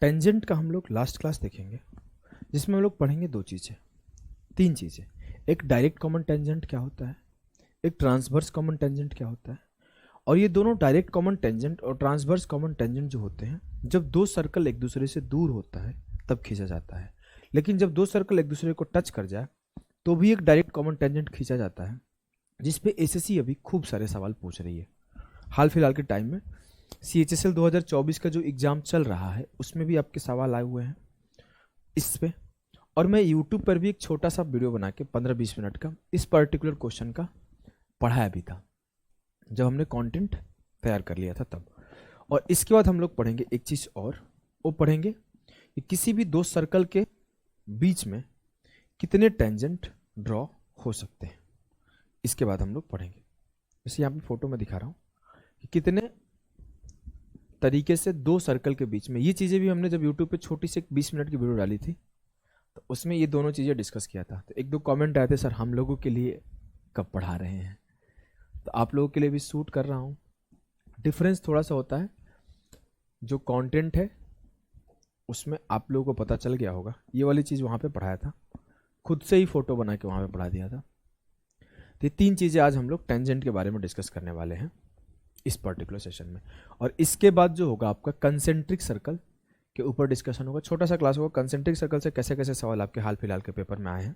Tangent का हम लोग लास्ट क्लास देखेंगे, जिसमें हम लोग पढ़ेंगे तीन चीज़ें। एक डायरेक्ट कॉमन टेंजेंट क्या होता है, एक ट्रांसवर्स कॉमन टेंजेंट क्या होता है, और ये दोनों डायरेक्ट कॉमन टेंजेंट और ट्रांसवर्स कॉमन टेंजेंट जो होते हैं, जब दो सर्कल एक दूसरे से दूर होता है तब खींचा जाता है, लेकिन जब दो सर्कल एक दूसरे को टच कर जाए तो भी एक डायरेक्ट कॉमन टेंजेंट खींचा जाता है, जिसपे एसएससी अभी खूब सारे सवाल पूछ रही है। हाल फिलहाल के टाइम में CHSL 2024 का जो एग्ज़ाम चल रहा है उसमें भी आपके सवाल आए हुए हैं इस पे, और मैं YouTube पर भी एक छोटा सा वीडियो बना के 15-20 मिनट का इस पर्टिकुलर क्वेश्चन का पढ़ाया भी था, जब हमने कंटेंट तैयार कर लिया था तब। और इसके बाद हम लोग पढ़ेंगे एक चीज़ और, वो पढ़ेंगे कि किसी भी दो सर्कल के बीच में कितने टेंजेंट ड्रॉ हो सकते हैं। इसके बाद हम लोग पढ़ेंगे, जैसे यहाँ पे फोटो में दिखा रहा हूँ कि कितने तरीके से दो सर्कल के बीच में, ये चीज़ें भी हमने जब YouTube पे छोटी सी 20 मिनट की वीडियो डाली थी तो उसमें ये दोनों चीज़ें डिस्कस किया था। तो एक दो कमेंट आए थे, सर हम लोगों के लिए कब पढ़ा रहे हैं, तो आप लोगों के लिए भी शूट कर रहा हूँ। डिफरेंस थोड़ा सा होता है, जो कंटेंट है उसमें आप लोगों को पता चल गया होगा, ये वाली चीज़ वहाँ पे पढ़ाया था, खुद से ही फोटो बना के वहाँ पे पढ़ा दिया था। तो ये तीन चीज़ें आज हम लोग टेंजेंट के बारे में डिस्कस करने वाले हैं इस पर्टिकुलर सेशन में। और इसके बाद जो होगा आपका कंसेंट्रिक सर्कल के ऊपर डिस्कशन होगा, छोटा सा क्लास होगा कंसेंट्रिक सर्कल से कैसे कैसे सवाल आपके हाल फिलहाल के पेपर में आए हैं।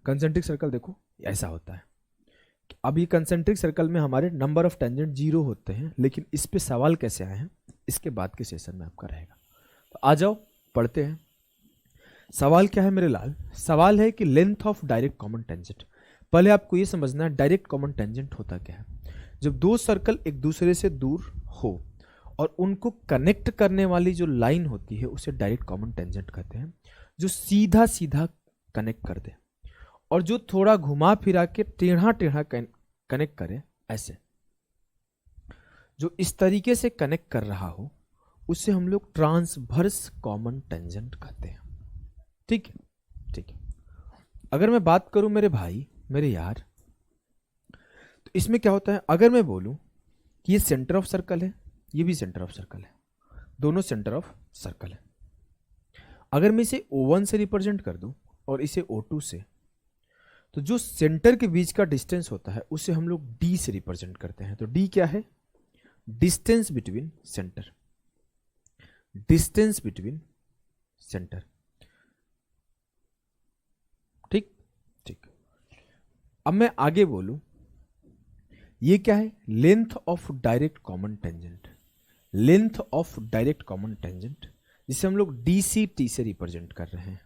कंसेंट्रिक सर्कल देखो ऐसा होता है, अब ये कंसेंट्रिक सर्कल में हमारे नंबर ऑफ टेंजेंट 0 होते हैं, लेकिन इस पे सवाल कैसे आए हैं इसके बाद के सेशन में आपका रहेगा। तो आ जाओ पढ़ते हैं। सवाल क्या है मेरे लाल, सवाल है कि length of direct common tangent. पहले आपको ये समझना है डायरेक्ट कॉमन टेंजेंट होता क्या है। जब दो सर्कल एक दूसरे से दूर हो और उनको कनेक्ट करने वाली जो लाइन होती है उसे डायरेक्ट कॉमन टेंजेंट कहते हैं, जो सीधा सीधा कनेक्ट कर दे, और जो थोड़ा घुमा फिरा के टेढ़ा टेढ़ा कनेक्ट करे, ऐसे जो इस तरीके से कनेक्ट कर रहा हो उसे हम लोग ट्रांसवर्स कॉमन टेंजेंट कहते हैं। ठीक है, ठीक है। अगर मैं बात करूं मेरे भाई मेरे यार, तो इसमें क्या होता है, अगर मैं बोलूं कि ये सेंटर ऑफ सर्कल है, ये भी सेंटर ऑफ सर्कल है, दोनों सेंटर ऑफ सर्कल है। अगर मैं इसे O1 से रिप्रेजेंट कर दूं और इसे O2 से, तो जो सेंटर के बीच का डिस्टेंस होता है उसे हम लोग D से रिप्रेजेंट करते हैं। तो D क्या है, distance between centre, distance between centre. ठीक ठीक। अब मैं आगे बोलूं, ये क्या है, length of direct common tangent, length of direct common tangent, जिसे हम लोग DCT से रिप्रेजेंट कर रहे हैं।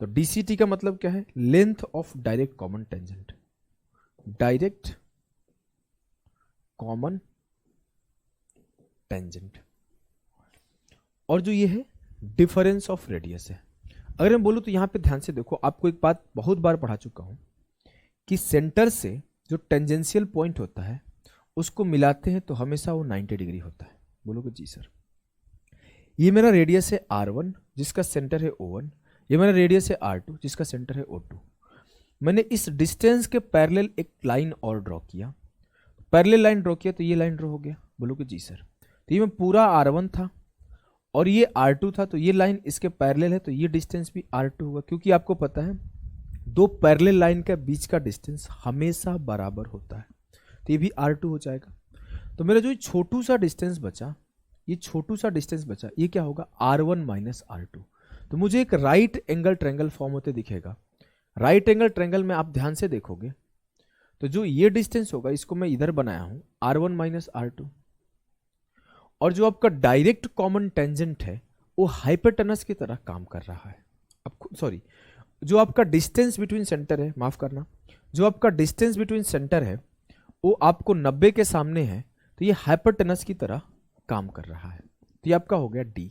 तो DCT का मतलब क्या है, length of direct common tangent, direct common tangent. और जो ये है डिफरेंस ऑफ रेडियस है। अगर मैं बोलूं तो यहां पे ध्यान से देखो, आपको एक बात बहुत बार पढ़ा चुका हूं कि सेंटर से जो टेंजेंशियल पॉइंट होता है उसको मिलाते हैं तो हमेशा वो 90 डिग्री होता है। बोलोगे जी सर। ये मेरा रेडियस है R1 जिसका सेंटर है O1, ये मेरा रेडियस है R2 जिसका सेंटर है O2। मैंने इस डिस्टेंस के पैरेलल एक लाइन और ड्रॉ किया, पैरेलल लाइन ड्रॉ किया तो ये लाइन ड्रॉ हो गया। बोलोगे जी सर। तो ये में पूरा R1 था और ये R2 था, तो ये लाइन इसके पैरेलल है तो ये डिस्टेंस भी R2 होगा, क्योंकि आपको पता है दो पैरेलल लाइन के बीच का डिस्टेंस हमेशा बराबर होता है, तो ये भी R2 हो जाएगा। तो मेरा जो छोटू सा डिस्टेंस बचा, ये छोटू सा डिस्टेंस बचा, ये क्या होगा, R1 माइनस R2। तो मुझे एक राइट एंगल ट्रायंगल फॉर्म होते दिखेगा। राइट एंगल ट्रायंगल में आप ध्यान से देखोगे तो जो ये डिस्टेंस होगा इसको मैं इधर बनाया हूं R1 माइनस R2, और जो आपका डायरेक्ट कॉमन टेंजेंट है वो हाइपोटेनस की तरह काम कर रहा है। अब सॉरी, जो आपका डिस्टेंस बिटवीन सेंटर है, माफ करना, जो आपका डिस्टेंस बिटवीन सेंटर है वो आपको 90 के सामने है, तो ये हाइपोटेनस की तरह काम कर रहा है, तो ये आपका हो गया D।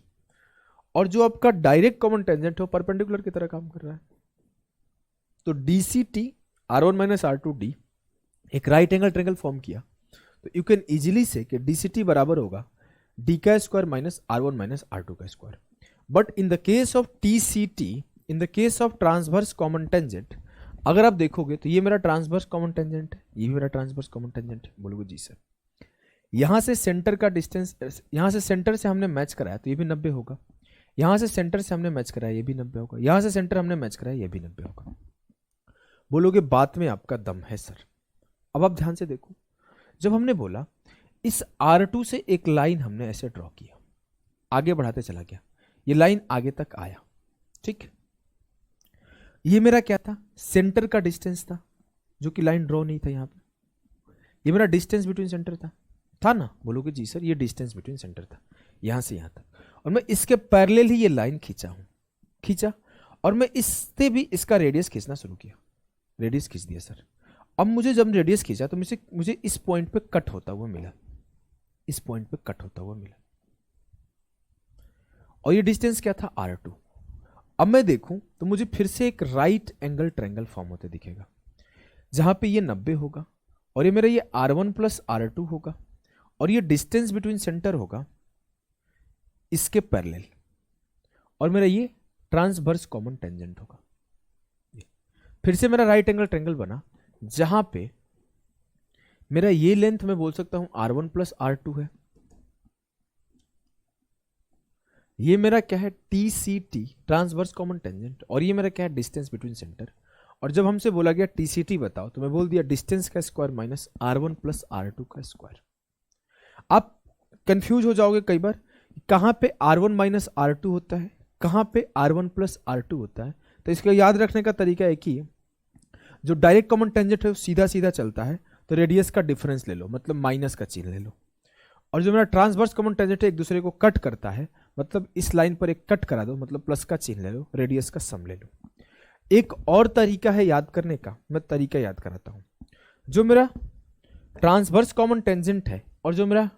और जो आपका डायरेक्ट कॉमन टेंजेंट है वो परपेंडिकुलर की तरह काम कर रहा है, तो DCT R1 minus R2 D एक राइट एंगल ट्रायंगल फॉर्म किया। तो यू कैन इजीली से कि DCT बराबर होगा D का square minus R1 minus R2 का square. But in the case of TCT, in the case of transverse common tangent, अगर आप देखोगे तो ये मेरा ट्रांसवर्स कॉमन टेंजेंट है, ये भी मेरा ट्रांसवर्स कॉमन टेंजेंट है। बोलोगे जी सर। यहां से सेंटर का डिस्टेंस, यहां से सेंटर से हमने मैच कराया तो ये भी 90 होगा, यहां से सेंटर से हमने मैच कराया, ये भी 90 होगा, यहां से सेंटर हमने मैच कराया, ये भी 90 होगा। बोलोगे बात में आपका दम है सर। अब आप ध्यान से देखो, जब हमने बोला इस R2 से एक लाइन हमने ऐसे ड्रॉ किया, आगे बढ़ाते चला गया, ये लाइन आगे तक आया, ठीक। ये मेरा क्या था, सेंटर का डिस्टेंस था, जो कि लाइन ड्रॉ नहीं था यहां पे। ये मेरा डिस्टेंस बिटवीन सेंटर था ना। बोलोगे जी सर ये डिस्टेंस बिटवीन सेंटर था यहां से यहां तक, और मैं इसके पैरेलल ही ये लाइन खींचा, और मैं इससे भी इसका रेडियस खींचना शुरू किया, रेडियस खींच दिया सर। अब मुझे जब रेडियस खींचा तो मुझे इस पॉइंट पे कट होता हुआ मिला, इस पॉइंट पे कट होता हुआ मिला, और ये डिस्टेंस क्या था, R2। अब मैं देखूं तो मुझे फिर से एक राइट एंगल ट्रायंगल फॉर्म होते दिखेगा, जहां पे ये 90 होगा, और ये मेरा ये R1 प्लस R2 होगा, और ये डिस्टेंस बिटवीन सेंटर होगा इसके पैरेलल, और मेरा ये ट्रांसवर्स कॉमन टेंजेंट होगा। फिर से मेरा राइट एंगल ट्रायंगल बना, जहां पे मेरा ये लेंथ मैं बोल सकता हूं R1 प्लस R2 है, ये मेरा क्या है TCT ट्रांसवर्स कॉमन टेंजेंट, और ये मेरा क्या है डिस्टेंस बिटवीन सेंटर। और जब हमसे बोला गया TCT बताओ, तो मैं बोल दिया डिस्टेंस का square minus R1 plus R2 का स्क्वायर। आप कंफ्यूज हो जाओगे कई बार, कहां पे R1 माइनस R2 होता है, कहां पे R1 प्लस R2 होता है। तो इसको याद रखने का तरीका एक ही है, जो डायरेक्ट कॉमन टेंजेंट है वो सीधा सीधा चलता है, तो रेडियस का डिफरेंस ले लो, मतलब माइनस का चिन्ह ले लो। और जो मेरा ट्रांसवर्स कॉमन टेंजेंट है एक दूसरे को कट करता है, मतलब इस लाइन पर एक कट करा दो, मतलब प्लस का चिन्ह ले लो, रेडियस का सम ले लो। एक और तरीका है याद करने का, मैं तरीका याद कराता हूं। जो मेरा ट्रांसवर्स कॉमन टेंजेंट है और जो मेरा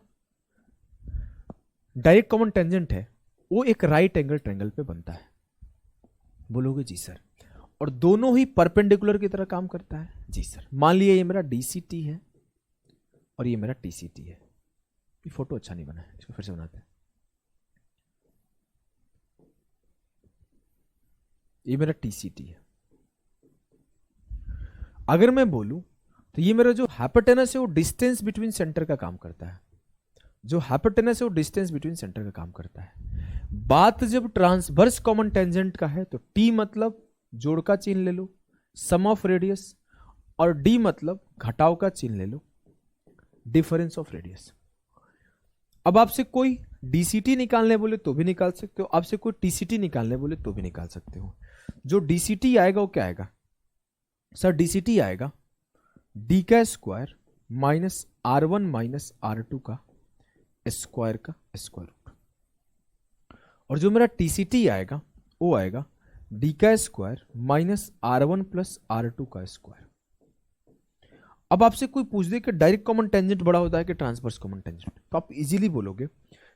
डायरेक्ट कॉमन टेंजेंट है, वो एक राइट एंगल ट्रायंगल पे बनता है। बोलोगे जी सर, और दोनों ही परपेंडिकुलर की तरह काम करता है। जी सर, मान लिया ये मेरा DCT है और ये मेरा TCT है। ये फोटो अच्छा नहीं बना है, इसको फिर से बनाते हैं। ये मेरा TCT है। अगर मैं बोलूं तो ये मेरा जो हाइपोटेनस है वो डिस्टेंस बिटवीन सेंटर का काम करता है, जो हाइपोटेनस है वो डिस्टेंस बिटवीन सेंटर का काम करता है। बात जब ट्रांसवर्स कॉमन टेंजेंट का है तो T मतलब जोड़ का चिन्ह ले लो, सम ऑफ रेडियस, और D मतलब घटाव का चिन्ह ले लो, डिफरेंस ऑफ रेडियस। अब आपसे कोई DCT निकालने बोले तो भी निकाल सकते हो, आपसे कोई TCT निकालने बोले तो भी निकाल सकते हो। जो DCT आएगा वो क्या आएगा सर, DCT आएगा D का square minus R1 minus R2 का स्क्वायर का स्क्वायर रूट, और जो मेरा TCT आएगा वो आएगा D का square minus R1 plus R2 का स्क्वायर। अब आपसे कोई पूछ दे कि डायरेक्ट कॉमन टेंजेंट बड़ा होता है कि ट्रांसवर्स कॉमन टेंजेंट, तो आप इजीली बोलोगे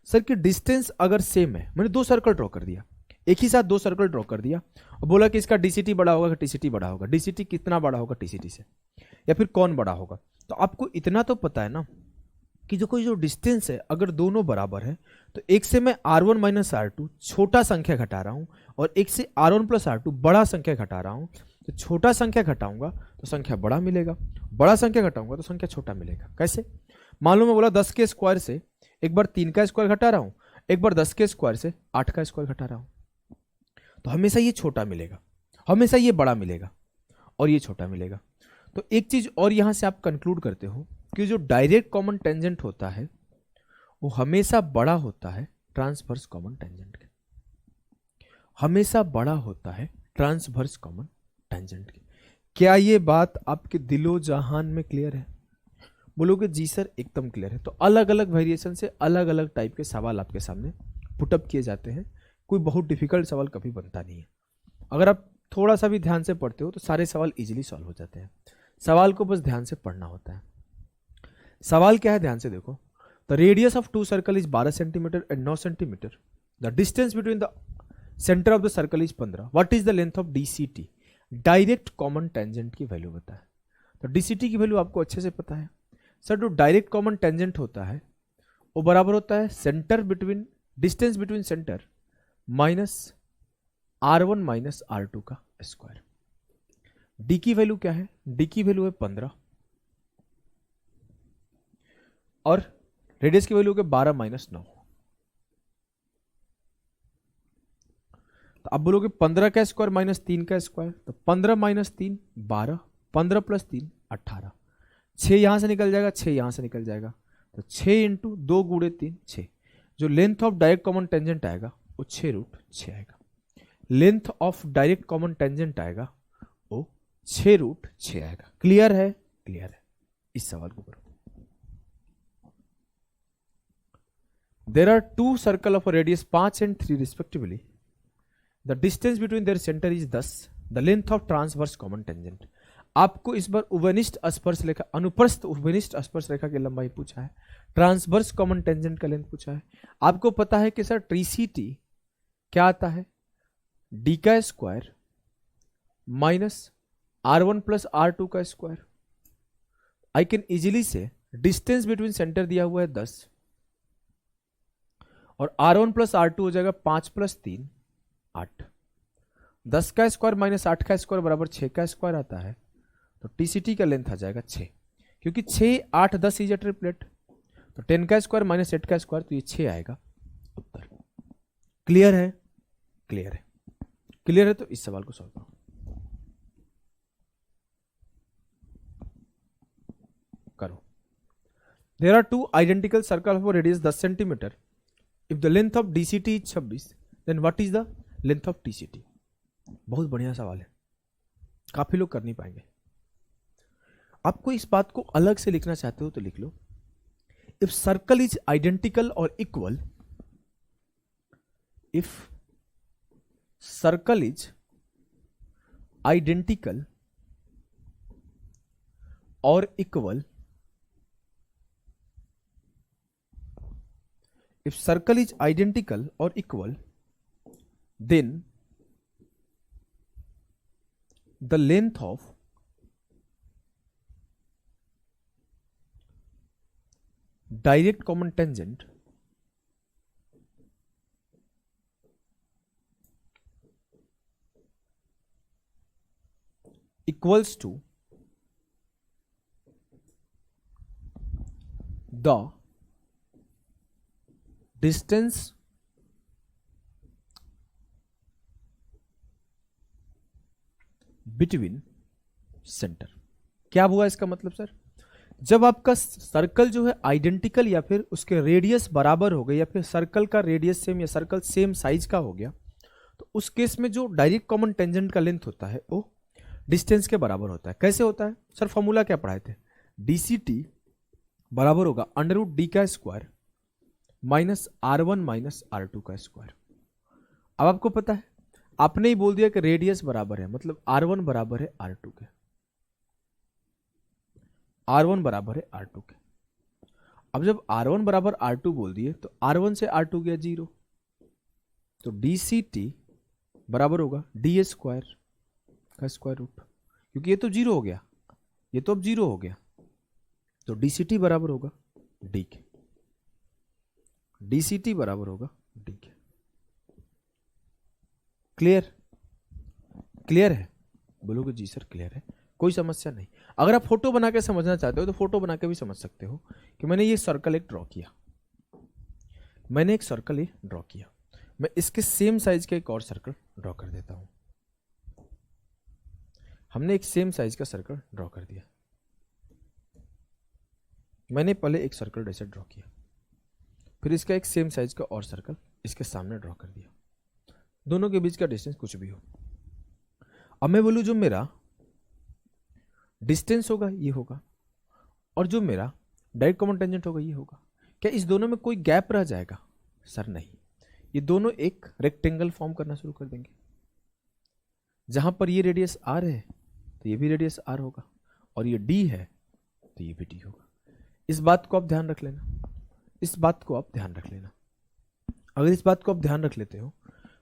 सर कि डिस्टेंस अगर सेम है, मैंने दो सर्कल ड्रॉ कर दिया, एक ही साथ दो सर्कल ड्रॉ कर दिया, और बोला कि इसका DCT बड़ा होगा कि TCT बड़ा होगा, DCT कितना बड़ा होगा TCT से, या फिर कौन बड़ा होगा। तो आपको इतना तो पता है ना कि जो डिस्टेंस है अगर दोनों बराबर है, तो एक से मैं R1 माइनस R2 छोटा संख्या घटा रहा हूं, और एक से R1 प्लस R2 बड़ा संख्या घटा रहा हूं, तो छोटा संख्या घटाऊंगा तो संख्या बड़ा मिलेगा, बड़ा संख्या घटाऊंगा तो संख्या छोटा मिलेगा। कैसे, मान लो मैं बोला 10 के स्क्वायर से एक बार 3 का स्क्वायर घटा रहा हूं, एक बार 10 के स्क्वायर से 8 का स्क्वायर घटा रहा हूं, तो हमेशा ये छोटा मिलेगा, हमेशा ये बड़ा मिलेगा, और ये छोटा मिलेगा। तो एक चीज और यहां से आप कंक्लूड करते हो कि जो डायरेक्ट कॉमन टेंजेंट होता है वो हमेशा बड़ा होता है ट्रांसवर्स कॉमन टेंजेंट के, हमेशा बड़ा होता है ट्रांसवर्स कॉमन टेंजेंट के। क्या ये बात आपके दिलो जहान में क्लियर है? बोलोगे जी सर एकदम क्लियर है। तो अलग अलग वेरिएशन से अलग अलग टाइप के सवाल आपके सामने पुटअप किए जाते हैं, कोई बहुत डिफिकल्ट सवाल कभी बनता नहीं है। अगर आप थोड़ा सा भी ध्यान से पढ़ते हो तो सारे सवाल इजीली सॉल्व हो जाते हैं, सवाल को बस ध्यान से पढ़ना होता है। सवाल क्या है ध्यान से देखो, the radius of two circle is 12 centimetre and 9 centimetre, the distance between the centre of the circle is 15, what is the length of DCT, direct common tangent की वैल्यू बताए। तो DCT की वैल्यू आपको अच्छे से पता है सर, जो डायरेक्ट कॉमन टेंजेंट होता है वो बराबर होता है centre between, distance between centre minus R1 minus R2 का स्क्वायर। D की वैल्यू क्या है, D की वैल्यू है 15, और रेडियस की वैल्यू है 12 माइनस 9। तो आप बोलोगे 15 का स्क्वायर माइनस 3 का स्क्वायर, तो 15 माइनस 3 12, 15 प्लस 3 18, 6 यहां से निकल जाएगा, 6 यहां से निकल जाएगा, तो 6 इंटू 2 गुणे 3 6। जो length of direct common tangent आएगा वो 6√6 आएगा। Length of direct common tangent आएगा वो 6√6 आएगा। क्लियर है? क्लियर है। इस सवाल को करो। There are two circle of a radius 5 and 3 respectively. The distance between their center is thus the length of transverse common tangent. आपको इस बार उभयनिष्ठ स्पर्श रेखा, अनुप्रस्थ उभयनिष्ठ स्पर्श रेखा की लंबाई पूछा है, ट्रांसवर्स कॉमन टेंजेंट का लेंथ पूछा है। आपको पता है कि सर TCT क्या आता है, d का square minus R1 plus R2 का स्क्वायर। आई कैन इजीली से डिस्टेंस बिटवीन सेंटर दिया हुआ है 10 और R1 प्लस R2 हो जाएगा 5 प्लस 3 8। 10 का स्क्वायर माइनस 8 का स्क्वायर बराबर 6 का स्क्वायर आता है, तो TCT का लेंथ आ जाएगा 6, क्योंकि 6 8 10 इज अ ट्रिपलेट, तो 10 का स्क्वायर माइनस 8 का स्क्वायर, तो ये 6 आएगा उत्तर। क्लियर है? क्लियर है। क्लियर है तो इस सवाल को सॉल्व करो। करो। There are two identical circle of radius 10 centimetre. If the length of DCT is 26, then what is the length of TCT? बहुत बढ़िया सवाल है, काफी लोग कर नहीं पाएंगे। आपको इस बात को अलग से लिखना चाहते हो तो लिख लो। If circle is identical or equal, if circle is identical or equal, if circle is identical or equal, then the length of direct common tangent equals to the distance between centre. क्या हुआ इसका मतलब sir, जब आपका circle जो है identical या फिर उसके रेडियस बराबर हो गए, या फिर सर्कल का रेडियस सेम या सर्कल सेम साइज का हो गया, तो उस केस में जो डायरेक्ट कॉमन टेंजेंट का लेंथ होता है वो डिस्टेंस के बराबर होता है। कैसे होता है सर, फॉर्मूला क्या पढ़ाए थे, DCT बराबर होगा √d का square minus R1 minus R2 का स्क्वायर। अब आपको पता है, आपने ही बोल दिया कि रेडियस बराबर है, मतलब R1 बराबर है R2 के, R1 बराबर है R2 के। अब जब R1 बराबर R2 बोल दिए तो R1 से R2 गया 0, तो DCT बराबर होगा d स्क्वायर का स्क्वायर रूट, क्योंकि ये तो 0 हो गया, ये तो अब 0 हो गया, तो DCT बराबर होगा d के, DCT बराबर होगा d के। क्लियर? क्लियर है? बोलोगे जी सर क्लियर है, कोई समस्या नहीं। अगर आप फोटो बना के समझना चाहते हो तो फोटो बना के भी समझ सकते हो कि मैंने ये सर्कल एक ड्रॉ किया, मैंने एक सर्कल ये ड्रॉ किया, मैं इसके सेम साइज का एक और सर्कल ड्रॉ कर देता हूं। हमने एक सेम साइज का सर्कल ड्रॉ कर दिया, मैंने पहले एक सर्कल जैसे ड्रॉ किया, फिर इसका एक सेम साइज का और सर्कल इसके सामने ड्रॉ कर दिया, दोनों के बीच का डिस्टेंस कुछ भी हो। अब मैं बोलूं जो मेरा डिस्टेंस होगा ये होगा, और जो मेरा डायरेक्ट कॉमन टेंजेंट होगा ये होगा। क्या इस दोनों में कोई गैप रह जाएगा? सर नहीं, ये दोनों एक रेक्टेंगल फॉर्म करना शुरू कर देंगे। जहां पर ये रेडियस R है तो ये भी रेडियस R होगा, और ये D है तो ये भी D होगा। इस बात को आप ध्यान रख लेना, इस बात को आप ध्यान रख लेना। अगर इस बात को आप ध्यान रख लेते हो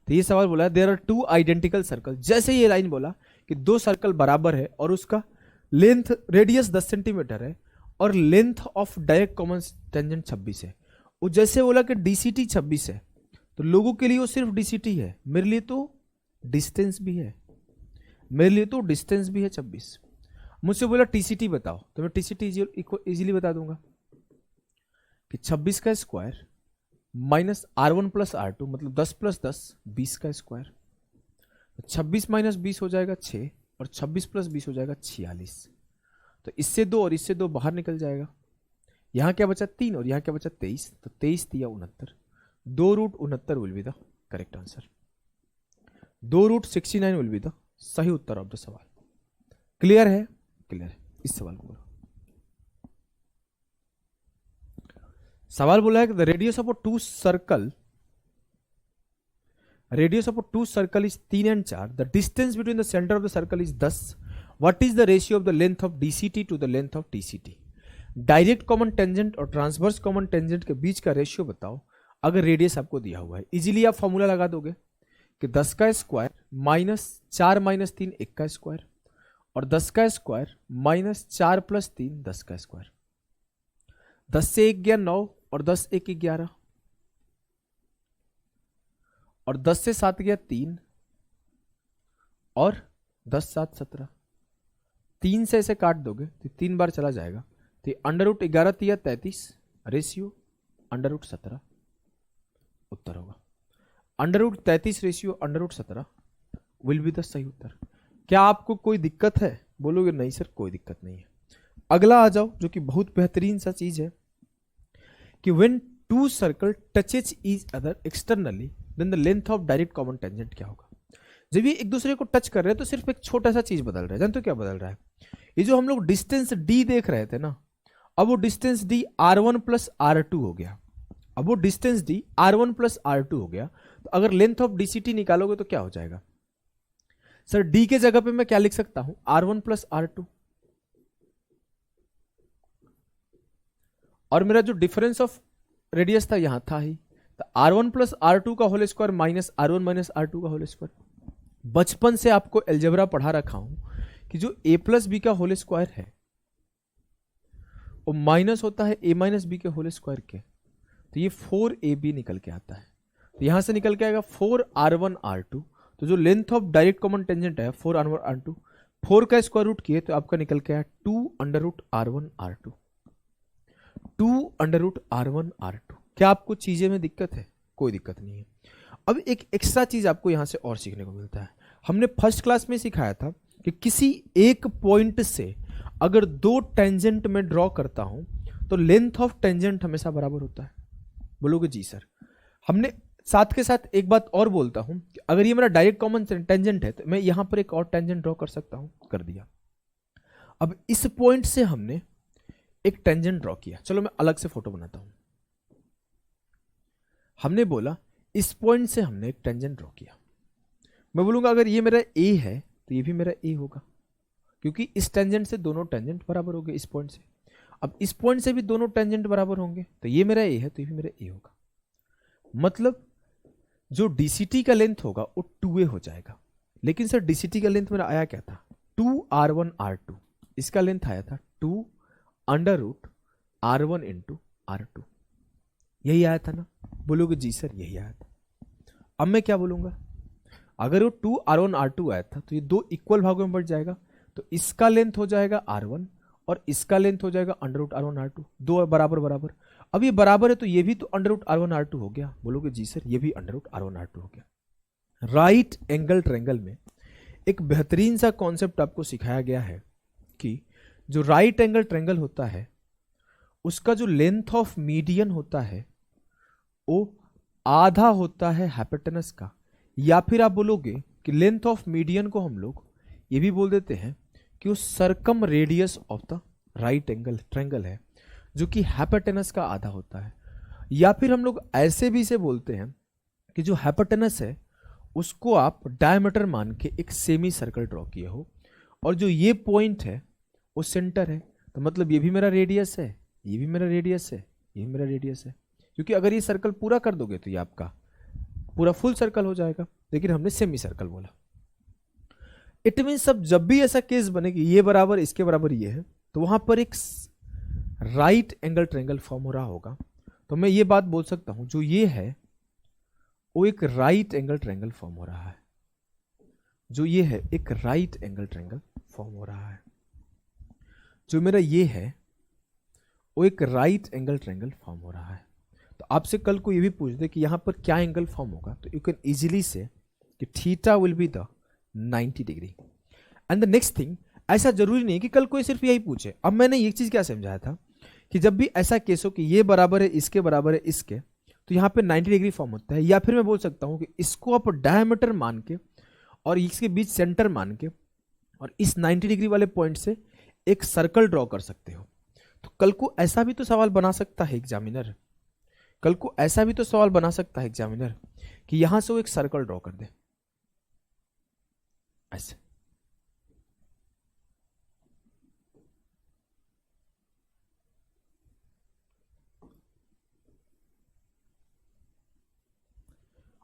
तो ये सवाल बोला there are two identical circle. जैसे ये लाइन बोला कि दो सर्कल बराबर है और उसका लेंथ रेडियस 10 सेंटीमीटर है और length of direct common tangent 26 है, वो जैसे बोला कि DCT 26 है तो लोगों के लिए वो सिर्फ DCT है, मेरे लिए तो डिस्टेंस भी है, मेरे लिए तो डिस्टेंस भी है 26। मुझसे बोला TCT बताओ तो मैं TCT इजीली बता दूंगा कि 26 का square minus R1 plus R2 मतलब 10 प्लस 10 20 का स्क्वायर, 26 माइनस 20 हो जाएगा 6 और 26 प्लस 20 हो जाएगा 46। तो इससे 2 और इससे 2 बाहर निकल जाएगा। यहाँ क्या बचा 3 और यहाँ क्या बचा 23, तो 23 दिया 69, 2√69 will be the correct answer. 2√69 will be the सही उत्तर ऑफ द सवाल। क्लियर है? क्लियर है। इस सवाल को बोलो। सवाल बोला है कि the radius of a two circle, radius of a two circle is 3 and 4, the distance between the centre of the circle is 10, what is the ratio of the length of DCT to the length of TCT. Direct common tangent और transverse common tangent के बीच का ratio बताओ अगर radius आपको दिया हुआ है। Easily आप फॉर्मूला लगा दोगे कि 10 का स्क्वायर माइनस 4 माइनस 3 1 का स्क्वायर और 10 का स्क्वायर माइनस 4 प्लस 3 10 का स्क्वायर। 10 से 1 गया 9 और 10 1 11 और 10 से 7 गया 3 और 10 7 17। 3 से इसे काट दोगे तो 3 बार चला जाएगा, तो √11 तिया 33 रेशियो √17 उत्तर होगा। √33 रेशियो √17 विल बी द सही उत्तर। क्या आपको कोई दिक्कत है? बोलोगे नहीं सर कोई दिक्कत नहीं है। अगला आ जाओ जो कि बहुत बेहतरीन सा चीज है कि when two circle touches each other externally then the length of direct common tangent क्या होगा। जब ये एक दूसरे को टच कर रहे हैं तो सिर्फ एक छोटा सा चीज बदल रहा है। जानते हो क्या बदल रहा है? ये जो हम लोग डिस्टेंस d देख रहे थे ना, अब वो distance d r1 plus r2 हो गया। अब वो distance d r1 plus r2 हो गया। तो अगर लेंथ ऑफ dct निकालोगे तो क्या हो जाएगा? सर d के जगह पे मैं क्या लिख सकता हूं? r1 प्लस r2, और मेरा जो डिफरेंस ऑफ रेडियस था यहां था ही, तो r1 प्लस r2 का whole square minus r1 minus r2 का होल स्क्वायर। बचपन से आपको एल्जेब्रा पढ़ा रखा हूं कि जो a प्लस बी का होल स्क्वायर है वो माइनस होता है a माइनस बी के होल स्क्वायर के, तो ये 4ab निकल के आता है। तो यहां से निकल के आएगा 4r1 r2। तो जो length of direct common tangent है 4r1 r2, 4 का स्क्वायर रूट किए तो आपका निकल के आया 2√r1 r2, 2√r1 r2। क्या आपको चीजें में दिक्कत है? कोई दिक्कत नहीं है। अब एक एक्स्ट्रा चीज आपको यहां से और सीखने को मिलता है। हमने फर्स्ट क्लास में सिखाया था कि किसी एक पॉइंट से अगर दो टेंजेंट में ड्रॉ करता हूं तो लेंथ ऑफ टेंजेंट हमेशा बराबर होता है। बोलोगे जी सर। हमने साथ के साथ एक बात और बोलता हूं कि अगर ये मेरा डायरेक्ट कॉमन टेंजेंट है तो मैं यहां पर एक और टेंजेंट ड्रॉ कर सकता हूं, कर दिया। अब इस पॉइंट से हमने एक टेंजेंट ड्रॉ किया, चलो मैं अलग से फोटो बनाता हूं। हमने बोला इस पॉइंट से हमने एक टेंजेंट ड्रॉ किया। मैं बोलूंगा अगर ये मेरा ए है तो ये भी मेरा ए होगा, क्योंकि इस टेंजेंट से दोनों टेंजेंट बराबर हो गए इस पॉइंट से। अब इस पॉइंट से भी दोनों टेंजेंट बराबर होंगे, तो ये मेरा ए है तो ये भी मेरा ए होगा। मतलब जो डीसीटी का लेंथ होगा वो 2a हो जाएगा। लेकिन सर डीसीटी का लेंथ मेरा आया क्या था? 2r1 r2। इसका लेंथ आया था 2√r1 इंटू r2। यही आया था ना? बोलोगे जी सर यही आया था। अब मैं क्या बोलूंगा? अगर वो 2r1 r2 आया था तो ये दो इक्वल भागों में बढ़ जाएगा, तो इसका लेंथ हो जाएगा r1 और इसका लेंथ हो जाएगा √r1 r2, दो बराबर बराबर। अब ये बराबर है तो ये भी तो √r1 r2 हो गया। बोलोगे जी सर ये भी √r1 r2 हो गया। राइट एंगल ट्रायंगल में एक बेहतरीन सा कॉन्सेप्ट आपको सिखाया गया है कि जो राइट एंगल ट्रायंगल होता है उसका जो लेंथ ऑफ मीडियन होता है वो आधा होता है हाइपोटेनस का, या फिर आप बोलोगे कि लेंथ ऑफ मीडियन को हम लोग ये भी बोल देते हैं कि वो circum radius of the right angle triangle है, जो कि हाइपोटेनस का आधा होता है। या फिर हम लोग ऐसे भी इसे बोलते हैं कि जो हाइपोटेनस है उसको आप डायमीटर मान के एक सेमी सर्कल ड्रॉ किए हो, और जो ये पॉइंट है वो सेंटर है। तो मतलब ये भी मेरा रेडियस है, ये भी मेरा रेडियस है, ये भी मेरा रेडियस है। क्योंकि अगर ये सर्कल पूरा कर दोगे तो ये आपका पूरा फुल सर्कल हो जाएगा, लेकिन हमने सेमी सर्कल बोला। इट मीन सब जब भी ऐसा केस बने कि ये बराबर इसके बराबर ये है तो वहां पर एक राइट एंगल ट्रायंगल फॉर्म हो रहा होगा। तो मैं ये बात बोल सकता हूं जो ये है वो एक राइट एंगल ट्रायंगल फॉर्म हो रहा है। जो ये है एक राइट एंगल ट्रायंगल फॉर्म हो रहा है। जो मेरा ये है वो एक राइट एंगल ट्रायंगल फॉर्म हो रहा है। तो आपसे कल को ये भी पूछ दे कि यहां पर क्या एंगल फॉर्म होगा, तो यू कैन इजीली से कि theta will be the 90 degree. And the next thing, ऐसा जरूरी नहीं कि कल कोई सिर्फ यही पूछे। अब मैंने ये चीज क्या समझाया था कि जब भी ऐसा केस हो कि ये बराबर है इसके बराबर है इसके, तो यहाँ पे 90 डिग्री फॉर्म होता है। या फिर मैं बोल सकता हूँ कि इसको आप डायमीटर मान के और इसके बीच सेंटर मान के और इस 90 डिग्री वाले पॉइंट से एक सर्कल ड्रॉ कर सकते हो। तो कल को ऐसा भी तो सवाल बना सकता है एग्जामिनर, कल को ऐसा भी तो सवाल बना सकता है एग्जामिनर कि यहां से वो एक सर्कल ड्रॉ कर दे ऐसे।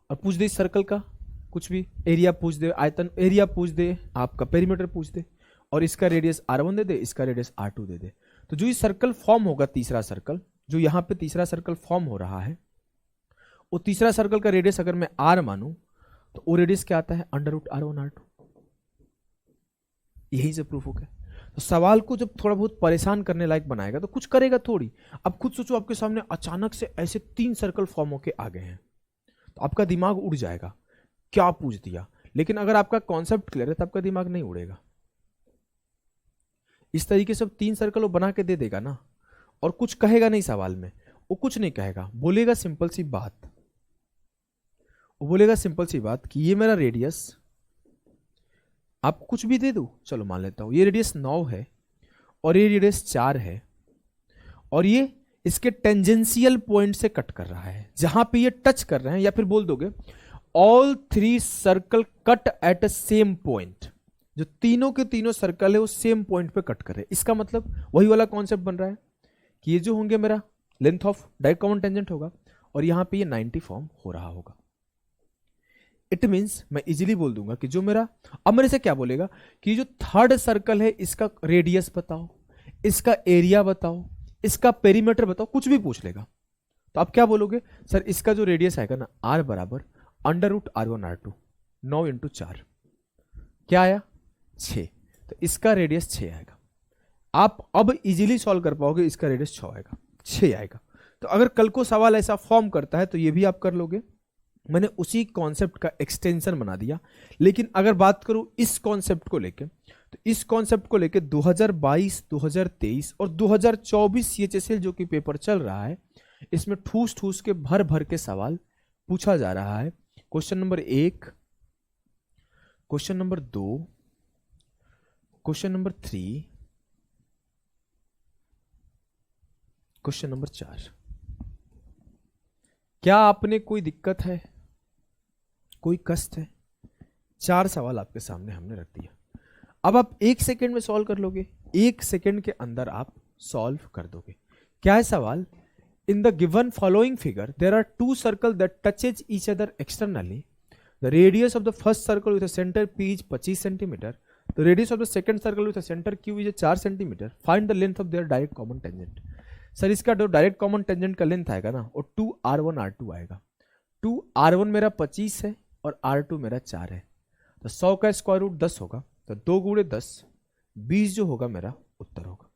और पूछ दे इस सर्कल का कुछ भी एरिया पूछ दे, आयतन एरिया पूछ दे, आपका पेरीमीटर पूछ दे, और इसका रेडियस r1 दे दे, इसका रेडियस r2 दे दे। तो जो ये सर्कल फॉर्म होगा, तीसरा सर्कल जो यहां पे तीसरा सर्कल फॉर्म हो रहा है, वो तीसरा सर्कल का रेडियस अगर मैं r मानूं तो वो रेडियस क्या आता है, √r1r2। यही से प्रूफ हो गया। तो सवाल को जब थोड़ा बहुत परेशान करने लायक बनाएगा तो कुछ करेगा थोड़ी। अब खुद सोचो आपके सामने अचानक से ऐसे 3 सर्कल फॉर्म होके आ गए हैं, तो आपका दिमाग उड़ जाएगा, क्या पूछ दिया। लेकिन अगर आपका कॉन्सेप्ट क्लियर है तो आपका दिमाग नहीं उड़ेगा। इस तरीके से 3 सर्कल वो बना के दे देगा ना, और कुछ कहेगा नहीं सवाल में, वो कुछ नहीं कहेगा, बोलेगा सिंपल सी बात, वो बोलेगा सिंपल सी बात कि ये मेरा रेडियस, आप कुछ भी दे दो, चलो मान लेता हूं ये रेडियस 9 है और ये रेडियस 4 है, और ये इसके टेंजेंशियल पॉइंट से कट कर रहा है, जहां पे ये टच कर रहे हैं। या फिर बोल दोगे all 3 circle cut at a same point, जो तीनों के तीनों सर्कल है वो सेम पॉइंट पे कट कर रहे हैं। इसका मतलब वही वाला कॉन्सेप्ट बन रहा है कि ये जो होंगे मेरा length of direct common tangent होगा, और यहां पे ये 90 फॉर्म हो रहा होगा। इट मीन्स मैं इजीली बोल दूंगा कि जो मेरा, अब मेरे से क्या बोलेगा कि जो थर्ड सर्कल है इसका रेडियस बताओ, इसका एरिया बताओ, इसका पेरीमीटर बताओ, कुछ भी पूछ लेगा। तो आप क्या बोलोगे, सर इसका जो रेडियस आएगा ना r बराबर √r1r2, 9 × 4 क्या आया 6, तो इसका रेडियस 6 आएगा। आप अब इजीली सॉल्व कर पाओगे, इसका रेडियस 6 आएगा, 6 आएगा। तो अगर कल को सवाल ऐसा फॉर्म करता है तो ये भी आप कर लोगे। मैंने उसी कॉन्सेप्ट का एक्सटेंशन बना दिया। लेकिन अगर बात करूं इस कॉन्सेप्ट को लेके, तो इस कॉन्सेप्ट को लेके 2022, 2023 और 2024 CHSL जो कि पेपर चल रहा है, इसमें ठूस ठूस के भर भर के सवाल पूछा जा रहा है। Question number 1, question number 2, question number 3, question number 4। क्या आपने कोई दिक्कत है, कोई कष्ट है? 4 सवाल आपके सामने हमने रख दिया। अब आप 1 सेकेंड में सॉल्व कर लोगे, 1 सेकेंड के अंदर आप सॉल्व कर दोगे। क्या है सवाल, in the given following figure there are 2 circle that touches each other externally, the radius of the first circle with a centre P is 25 centimetre, the radius of the second circle with a centre Q is 4 centimetre, find the length of their direct common tangent. Sir इसका जो direct common tangent का length आएगा ना, वो 2r1r2 आएगा। 2r1 मेरा 25 है और r2 मेरा 4 है, तो 100 का स्क्वायर रूट 10 होगा, तो 2 × 10 20 जो होगा मेरा उत्तर होगा,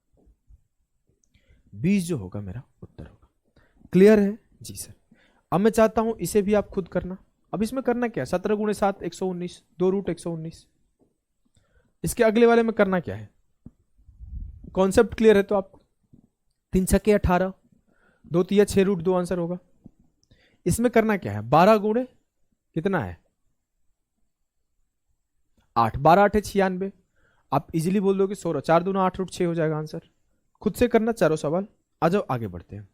20 जो होगा मेरा उत्तर होगा। क्लियर है जी सर। अब मैं चाहता हूं इसे भी आप खुद करना। अब इसमें करना क्या है, 17 × 7 119, 2√119। इसके अगले वाले में करना क्या है, कॉन्सेप्ट क्लियर है तो आपको 3 × 6 = 18, 2 × 3 = 6√2 आंसर होगा। इसमें करना क्या है, 12 × कितना है 8, 12 × 8 = 96। आप इजीली बोल दोगे 16, 4 दूना 8√6 हो जाएगा आंसर। खुद से करना चारों सवाल। आ जाओ आगे बढ़ते हैं।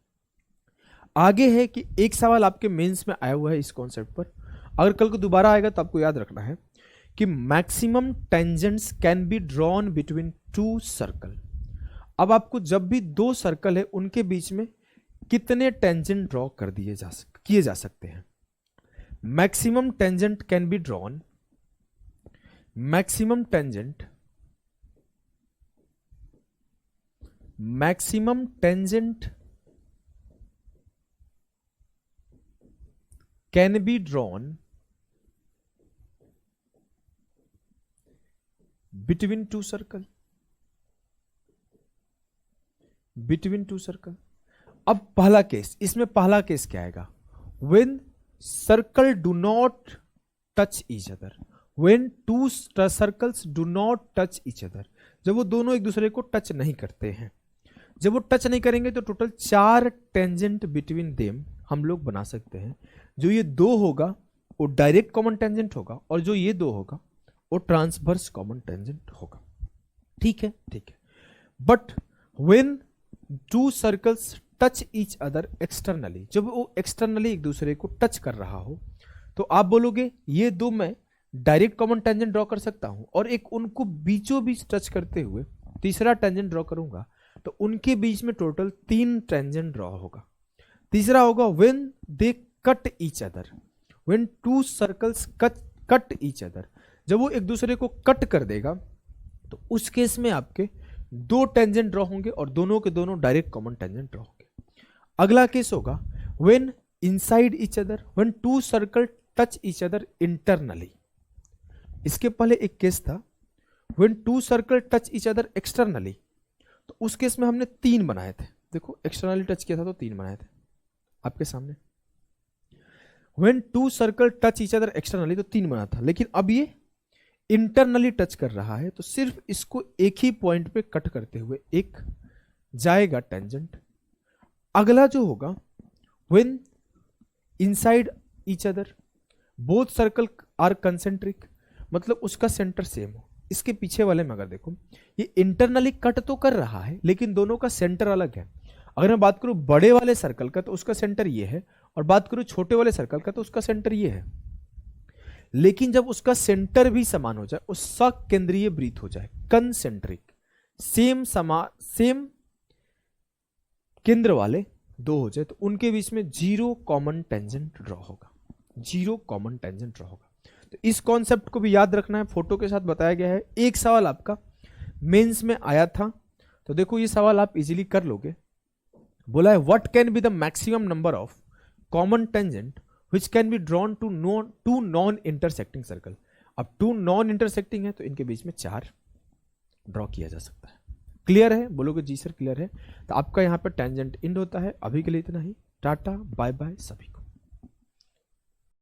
आगे है कि एक सवाल आपके मेंस में आया हुआ है इस कॉन्सेप्ट पर, अगर कल को दोबारा आएगा तो आपको याद रखना है कि maximum tangents can be drawn between 2 circle. अब आपको जब भी 2 सर्कल है उनके बीच में कितने टेंजेंट ड्रॉ कर किए जा सकते हैं। Maximum tangent can be drawn, maximum tangent can be drawn between 2 circle, between 2 circle। अब पहला केस, इसमें पहला केस क्या आएगा, when circle do not touch each other, when to circles do not touch each other, जब वो दोनों एक दूसरे को टच नहीं करते हैं। जब वो टच नहीं करेंगे तो टोटल 4 टेंजेंट बिटवीन देम हम लोग बना सकते हैं। जो ये 2 होगा वो डायरेक्ट कॉमन टेंजेंट होगा, और जो ये 2 होगा वो ट्रांसवर्स कॉमन टेंजेंट होगा। ठीक है, ठीक है। But when to circles touch each other externally, जब वो एक्सटर्नली एक दूसरे को टच कर रहा हो, तो आप बोलोगे ये 2 मैं डायरेक्ट कॉमन टेंजेंट ड्रॉ कर सकता हूं, और एक उनको बीचों बीच टच करते हुए तीसरा टेंजेंट ड्रॉ करूंगा, तो उनके बीच में टोटल 3 टेंजेंट ड्रॉ होगा। तीसरा होगा when they cut each other, when to circles cut each other, जब वो एक दूसरे को कट कर देगा तो उस केस में आपके 2 टेंजेंट ड्रॉ होंगे, और दोनों के दोनों डायरेक्ट कॉमन टेंजेंट ड्रॉ होंगे। अगला केस होगा when inside each other, when two circle touch each other internally. इसके पहले एक केस था when two circle touch each other externally, तो उस केस में हमने 3 बनाए थे। देखो एक्सटर्नली टच किया था तो 3 बनाए थे आपके सामने। When two circle touch each other externally तो 3 बना था, लेकिन अब ये इंटरनली टच कर रहा है, तो सिर्फ इसको एक ही पॉइंट पे कट करते हुए एक जाएगा टेंजेंट। अगला जो होगा when inside each other both circle are concentric, मतलब उसका सेंटर सेम हो। इसके पीछे वाले में अगर देखो, ये इंटरनली कट तो कर रहा है लेकिन दोनों का सेंटर अलग है। अगर मैं बात करूं बड़े वाले सर्कल का तो उसका सेंटर ये है, और बात करूं छोटे वाले सर्कल का तो उसका सेंटर ये है। लेकिन जब उसका सेंटर भी समान हो जाए, उसका केंद्रीय वृत्त हो जाए कंसेंट्रिक, सेम केंद्र वाले 2 हो जाए, तो उनके बीच में 0 कॉमन टेंजेंट ड्रॉ होगा। 0 कॉमन टेंजेंट ड्रॉ होगा। तो इस कॉन्सेप्ट को भी याद रखना है, फोटो के साथ बताया गया है। एक सवाल आपका मेंस में आया था, तो देखो ये सवाल आप इजीली कर लोगे। बोला है what can be the maximum number of common tangent which can be drawn to non intersecting circle. अब 2 नॉन इंटरसेक्टिंग है तो इनके बीच में 4 ड्रॉ किया जा सकता है। क्लियर है? बोलोगे जी सर क्लियर है। तो आपका यहाँ पे टेंजेंट इंड होता है। अभी के लिए इतना ही। टाटा बाय बाय सभी को।